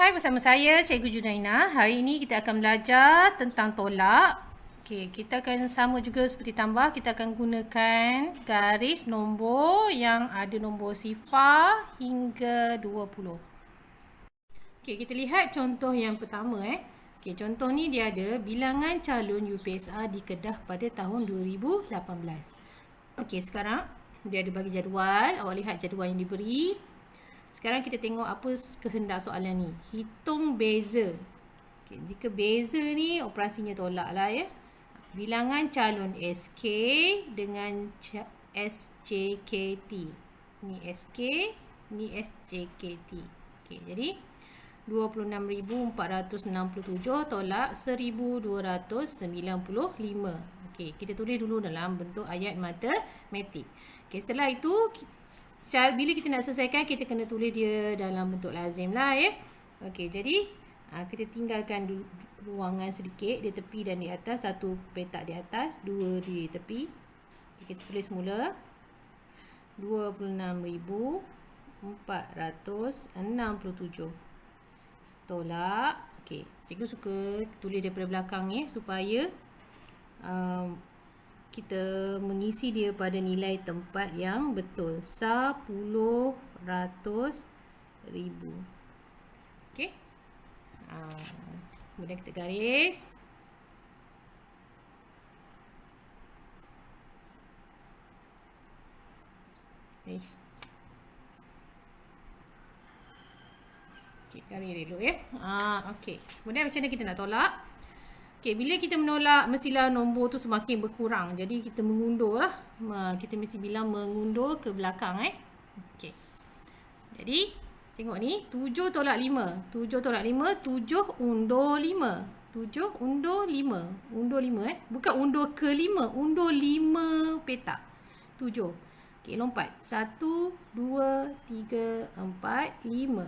Hai, bersama saya Cikgu Junaina. Hari ini kita akan belajar tentang tolak. Okey, kita akan sama juga seperti tambah. Kita akan gunakan garis nombor yang ada nombor sifar hingga 20. Okey, kita lihat contoh yang pertama. Okey, contoh ni dia ada bilangan calon UPSR di Kedah pada tahun 2018. Okey, sekarang dia ada bagi jadual. Awak lihat jadual yang diberi. Sekarang kita tengok apa kehendak soalan ni. Hitung beza. Okay, jika beza ni operasinya tolak lah ya. Bilangan calon SK dengan SJKT. Ni SK, ni SJKT. Okay, jadi 26,467 tolak 1,295. Okay, kita tulis dulu dalam bentuk ayat matematik. Okay, setelah itu bila kita nak selesaikan, kita kena tulis dia dalam bentuk lazim lah ya. Okey, jadi kita tinggalkan ruangan sedikit di tepi dan di atas. Satu petak di atas, dua di tepi. Kita tulis mula 26,467 tolak. Okey, cikgu suka tulis daripada belakang ya, supaya kita mengisi dia pada nilai tempat yang betul. 10, ratus, ribu. Okey. Kemudian kita garis. Okey, garis dulu ya. Okey. Kemudian macam mana kita nak tolak? Okay, bila kita menolak, mestilah nombor tu semakin berkurang. Jadi, kita mengundur lah. Kita mesti bilang mengundur ke belakang. Okay. Jadi, tengok ni. 7 tolak 5. 7 tolak 5. 7 undur 5. 7 undur 5. Undur 5 Bukan undur ke 5. Undur 5 petak. 7. Okay, lompat. 1, 2, 3, 4, 5.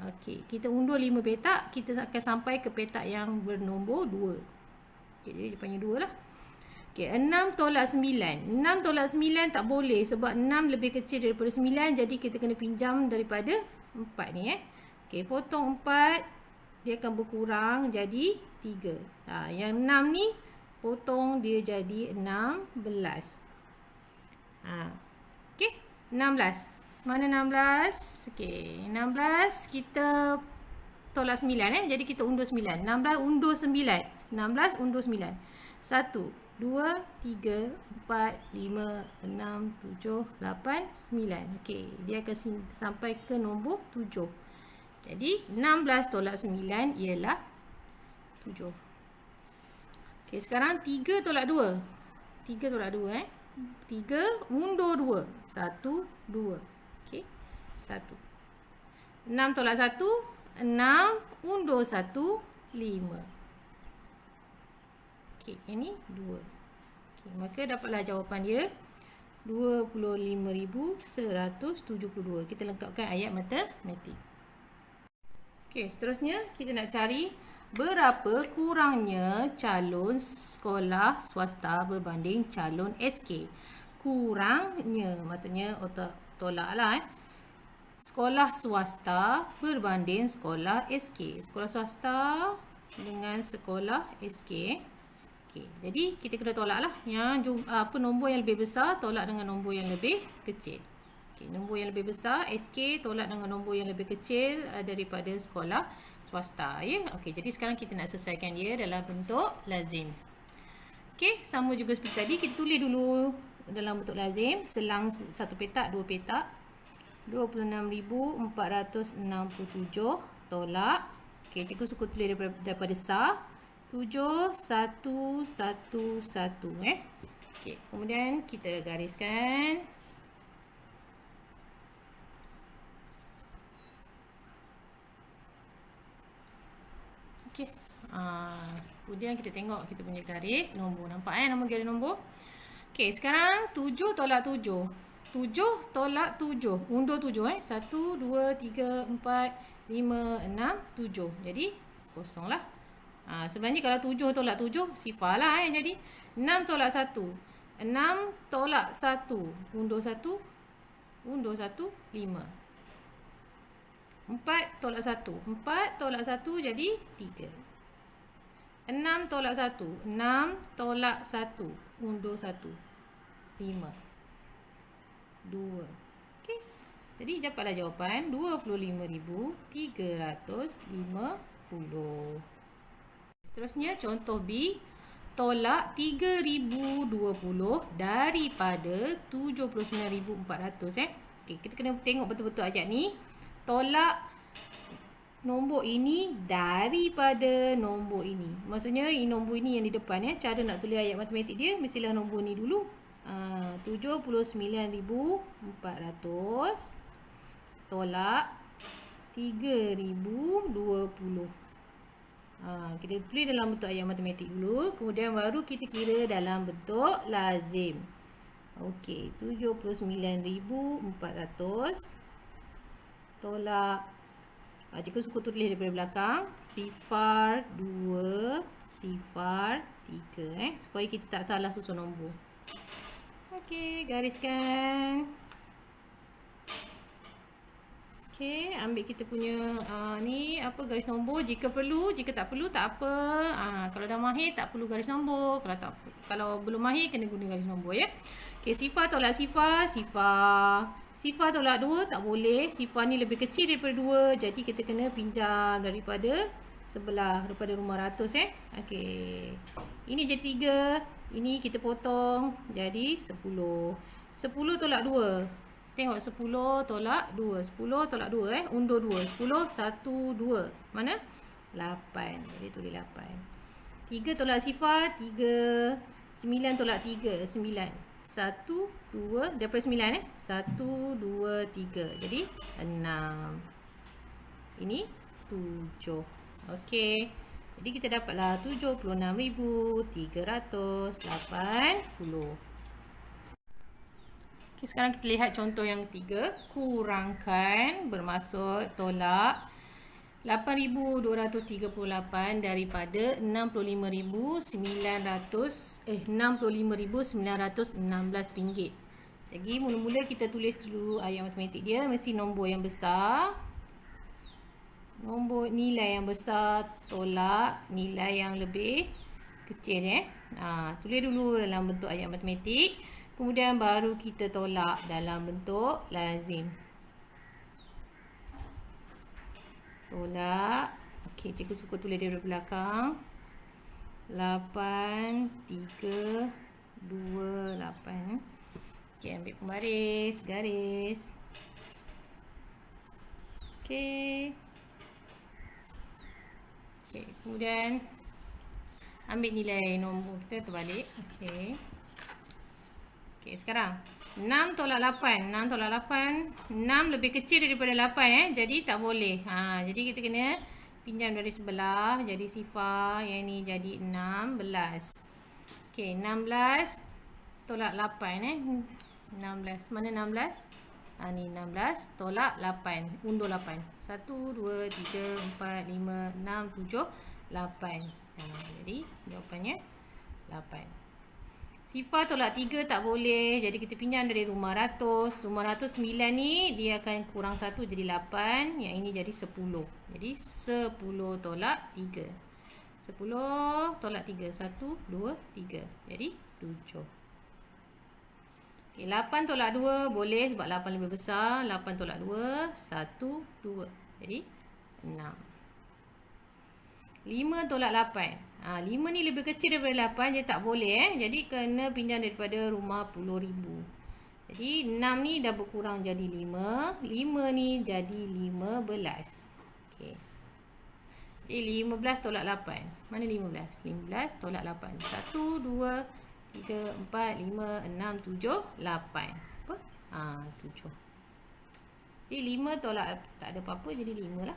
Okay, kita undur 5 petak. Kita akan sampai ke petak yang bernombor 2. Okay, jadi dia panggil 2 lah. Okay, 6 tolak 9. 6 tolak 9 tak boleh sebab 6 lebih kecil daripada 9. Jadi kita kena pinjam daripada 4 ni Okay, potong 4. Dia akan berkurang jadi 3. Yang 6 ni potong dia jadi 16. Okay, 16. Mana 16? Okay, 16 kita tolak 9 Jadi kita undur 9. 16 undur 9. 16 undur 9. 1, 2, 3, 4, 5, 6, 7, 8, 9. Okey, dia akan sampai ke nombor 7. Jadi 16 tolak 9 ialah 7. Okey, sekarang 3 tolak 2. 3 tolak 2 3 undur 2. 1, 2. Okey, 1. 6 tolak 1. 6 undur 1. 5. Okey, ini 2. Okey, maka dapatlah jawapan dia 25,172. Kita lengkapkan ayat matematik. Okey, seterusnya kita nak cari berapa kurangnya calon sekolah swasta berbanding calon SK. Kurangnya maksudnya tolak lah Sekolah swasta berbanding sekolah SK. Sekolah swasta dengan sekolah SK. Okay, jadi kita kena tolak lah. Yang nombor yang lebih besar tolak dengan nombor yang lebih kecil. Okay, nombor yang lebih besar SK tolak dengan nombor yang lebih kecil daripada sekolah swasta ya. Okay, jadi sekarang kita nak selesaikan dia dalam bentuk lazim. Okay, sama juga seperti tadi. Kita tulis dulu dalam bentuk lazim. Selang satu petak, dua petak. 26,467 tolak. Okay, cikgu suka tulis daripada sah. 7,111 Okey, kemudian kita gariskan. Okey. Kemudian kita tengok kita punya garis nombor. Nampak nama garis nombor? Okey, sekarang 7 tolak 7. 7 tolak 7. Undur 7 1, 2, 3, 4, 5, 6, 7. Jadi kosong lah. Sebenarnya kalau 7 tolak 7 sifar lah jadi 6 tolak 1. 6 tolak 1. Undur 1. Undur 1. 5. 4 tolak 1. 4 tolak 1 jadi 3. 6 tolak 1. 6 tolak 1. Undur 1. 5. 2. Okey. Jadi dapatlah jawapan 25,350. Seterusnya contoh B. Tolak 3,020 daripada 79,400. Okey, kita kena tengok betul-betul ayat ni. Tolak nombor ini daripada nombor ini. Maksudnya nombor ini yang di depan ya. Cara nak tulis ayat matematik dia mestilah nombor ni dulu. 79,400 tolak 3,020. Kita tulis dalam bentuk ayat matematik dulu. Kemudian baru kita kira dalam bentuk lazim. Okey, 79,400 tolak, jika suka tulis daripada belakang, sifar 2, sifar 3 supaya kita tak salah susun nombor. Okey, gariskan. Okey, ambil kita punya ni apa, garis nombor jika perlu, jika tak perlu tak apa. Kalau dah mahir tak perlu garis nombor, kalau belum mahir kena guna garis nombor ya. Okey, sifar tolak sifar, sifar. Sifar tolak 2 tak boleh. Sifar ni lebih kecil daripada 2, jadi kita kena pinjam daripada sebelah, daripada rumah ratus Okey. Ini jadi 3, ini kita potong jadi 10. 10 tolak 2. Tengok 10 tolak 2. 10 tolak 2 undur 2. 10 1 2. Mana? 8. Jadi tulis 8. 3 tolak sifar 3. 9 tolak 3 9. 1 2 daripada 9 1 2 3. Jadi 6. Ini 7. Okey. Jadi kita dapatlah 76,380. Sekarang kita lihat contoh yang ketiga. Kurangkan bermaksud tolak 8,238 daripada 65,916 ringgit. Jadi mula-mula kita tulis dulu ayat matematik dia. Mesti nombor yang besar, nombor nilai yang besar tolak nilai yang lebih kecil tulis dulu dalam bentuk ayat matematik. Kemudian baru kita tolak dalam bentuk lazim. Tolak. Okey, cikgu suka tulis dari belakang. 8, 3, 2, 8. Okey, ambil pembaris, garis. Okey. Okey, kemudian ambil nilai nombor kita terbalik. Okey. Okey, sekarang 6 tolak 8. 6 tolak 8. 6 lebih kecil daripada 8 jadi tak boleh. Jadi kita kena pinjam dari sebelah. Jadi sifar yang ni jadi 16. Okey, 16 tolak 8 16. Mana 16? Ni 16 tolak 8. Undur 8. 1 2 3 4 5 6 7 8. Jadi jawapannya 8. Sifar tolak 3 tak boleh. Jadi kita pinjam dari rumah ratus. Rumah ratus 9 ni dia akan kurang 1 jadi 8. Yang ini jadi 10. Jadi 10 tolak 3. 10 tolak 3. 1, 2, 3. Jadi 7. Okay, 8 tolak 2 boleh sebab 8 lebih besar. 8 tolak 2. 1, 2. Jadi 6. 5 tolak 8. 5 ni lebih kecil daripada 8. Jadi tak boleh Jadi kena pinjam daripada rumah puluh ribu. Jadi 6 ni dah berkurang jadi 5. 5 ni jadi 15. Okey. Jadi 15 tolak 8. Mana 15? 15 tolak 8. 1, 2, 3, 4, 5, 6, 7, 8. Apa? 7. Jadi 5 tolak tak ada apa-apa jadi 5 lah.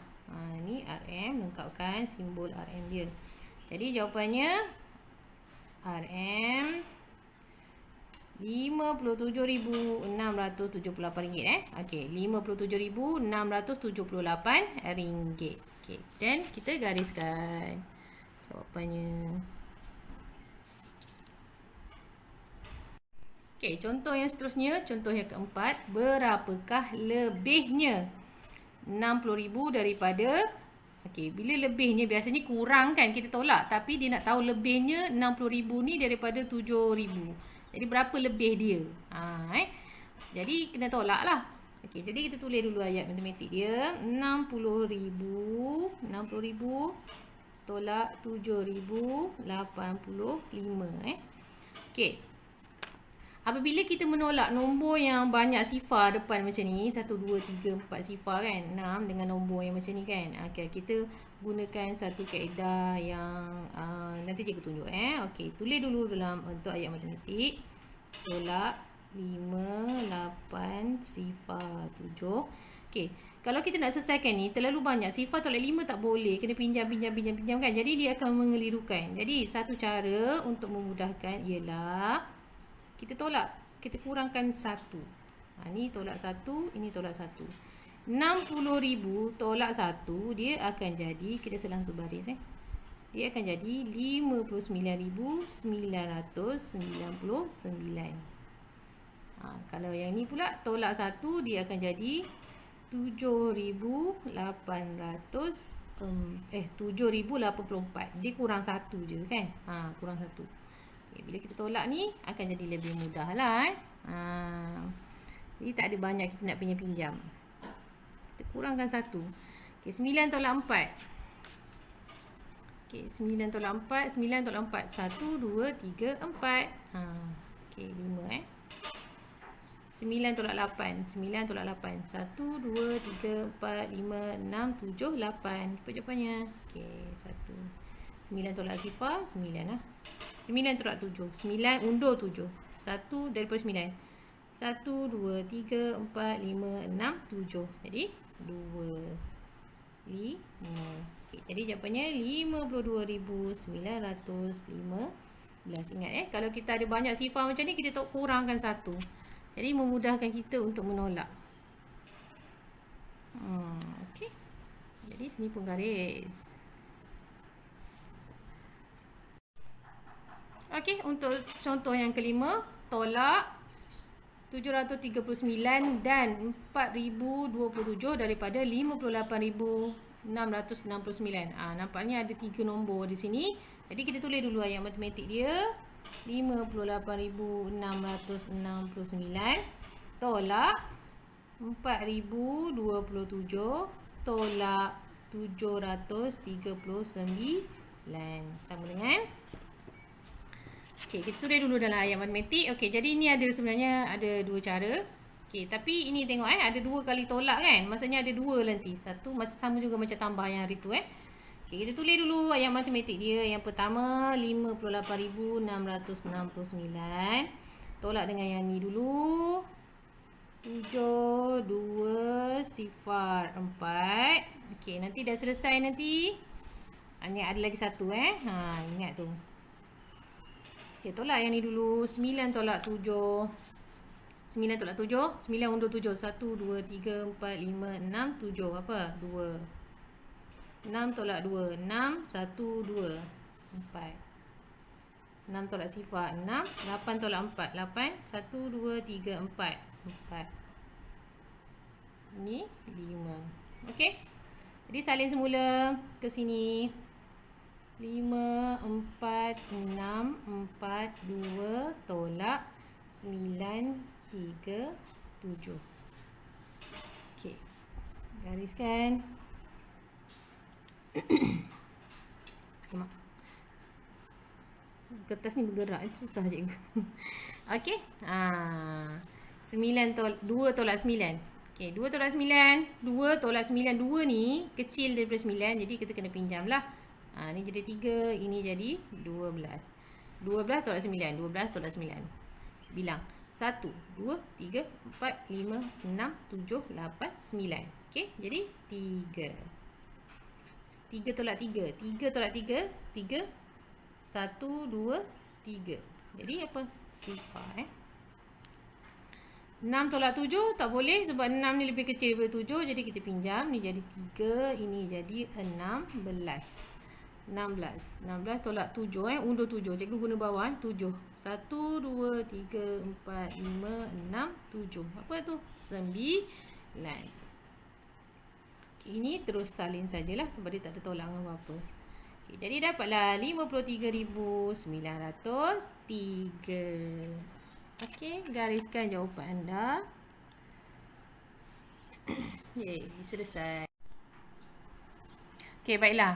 Ni RM, lengkapkan simbol RM dia. Jadi jawapannya RM RM57,678. Okey, RM57,678. Okey, dan kita gariskan jawapannya. Okey, contoh yang seterusnya, contoh yang keempat, berapakah lebihnya? 60,000 daripada, okey, bila lebihnya biasanya kurang kan kita tolak, tapi dia nak tahu lebihnya 60,000 ni daripada 7,000. Jadi berapa lebih dia? Jadi kena tolak lah. Okey, jadi kita tulis dulu ayat matematik dia. 60,000 tolak 7,085. Okey. Apabila kita menolak nombor yang banyak sifar depan macam ni, 1, 2, 3, 4 sifar kan, 6 dengan nombor yang macam ni kan. Okay, kita gunakan satu kaedah yang nanti cikgu tunjuk. Okey, tulis dulu dalam untuk ayat matematik. Tolak 5, 8, sifar 7. Okey, kalau kita nak selesaikan ni, terlalu banyak sifar tolak 5 tak boleh. Kena pinjam kan. Jadi dia akan mengelirukan. Jadi satu cara untuk memudahkan ialah kita tolak, kita kurangkan 1. Ni tolak 1, ini tolak 1. 60,000 tolak 1, dia akan jadi, kita selang sebaris dia akan jadi 59,999. Kalau yang ni pula tolak 1, dia akan jadi 7,084. Dia kurang 1 je kan. Kurang 1. Bila kita tolak ni akan jadi lebih mudah lah. Jadi tak ada banyak kita nak pinjam. Kita kurangkan 1. Okay, 9 tolak 4. Okay, 9 tolak 4. 9 tolak 4. 1, 2, 3, 4. Okay, 5 9 tolak 8. 9 tolak 8. 1, 2, 3, 4, 5, 6, 7, 8. Cepat jawapannya. Okay, 1. 9 tolak sifar. 9 lah. 9 tolak 7. 9 undur 7. 1 daripada 9. 1, 2, 3, 4, 5, 6, 7. Jadi 2, 5. Okay, jadi jawapannya 52,915. Ingat kalau kita ada banyak sifar macam ni, kita kurangkan 1. Jadi memudahkan kita untuk menolak. Okey. Jadi sini pun garis. Okey, untuk contoh yang kelima, tolak 739 dan 4,027 daripada 58,669. Nampaknya ada 3 nombor di sini. Jadi kita tulis dulu ayat matematik dia. 58,669 tolak 4,027 tolak 739. Sama dengan, okey, kita tulis dulu dalam ayat matematik. Okey, jadi ini ada sebenarnya ada 2 cara. Okey, tapi ini tengok ada 2 kali tolak kan. Maksudnya ada 2 nanti. Satu sama juga macam tambah yang hari tu Okay, kita tulis dulu ayat matematik dia. Yang pertama 58,669 tolak dengan yang ni dulu. 7, 2, sifar 4. Okey, nanti dah selesai nanti. Ini ada lagi satu ingat tu. Okey, tolak yang ni dulu. 9 tolak 7. 9 tolak 7. 9 undur 7. 1, 2, 3, 4, 5, 6, 7. Apa? 2. 6 tolak 2. 6, 1, 2. 4. 6 tolak sifar 6. 8 tolak 4. 8. 1, 2, 3, 4. 4. Ini 5. Okey. Jadi salin semula ke sini. 5, 4, 6, 4, 2 tolak 9, 3, 7. Okey. Gariskan. Kertas ni bergerak, susah cikgu. Okey. 2 tolak 9. Okey, 2 tolak 9. 2 tolak 9. 2 ni kecil daripada 9, jadi kita kena pinjam lah. Ni jadi 3, ini jadi 12. 12 tolak 9. 12 tolak 9. Bilang. 1, 2, 3, 4, 5, 6, 7, 8, 9. Okey, jadi 3. 3 tolak 3. 3 tolak 3. 3. 1, 2, 3. Jadi apa? Sifar 6 tolak 7 tak boleh sebab 6 ni lebih kecil daripada 7. Jadi kita pinjam. Ni jadi 3. Ini jadi 16. 16 tolak 7 undur 7. Cikgu guna bawah 7. 1, 2, 3, 4, 5, 6, 7. Apa tu? 9. ini terus salin sajalah sebab dia tak ada tolak dengan apa-apa. Okay, jadi dapatlah 53,903. Okey, gariskan jawapan anda. Yeay, selesai. Okey, baiklah.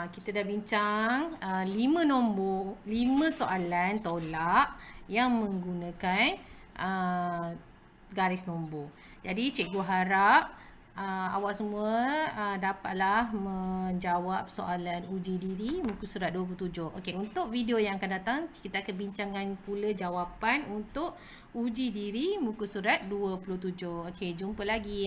Kita dah bincang 5 soalan tolak yang menggunakan garis nombor. Jadi cikgu harap awak semua dapatlah menjawab soalan uji diri muka surat 27. Okey, untuk video yang akan datang kita akan bincangkan pula jawapan untuk uji diri muka surat 27. Okey, jumpa lagi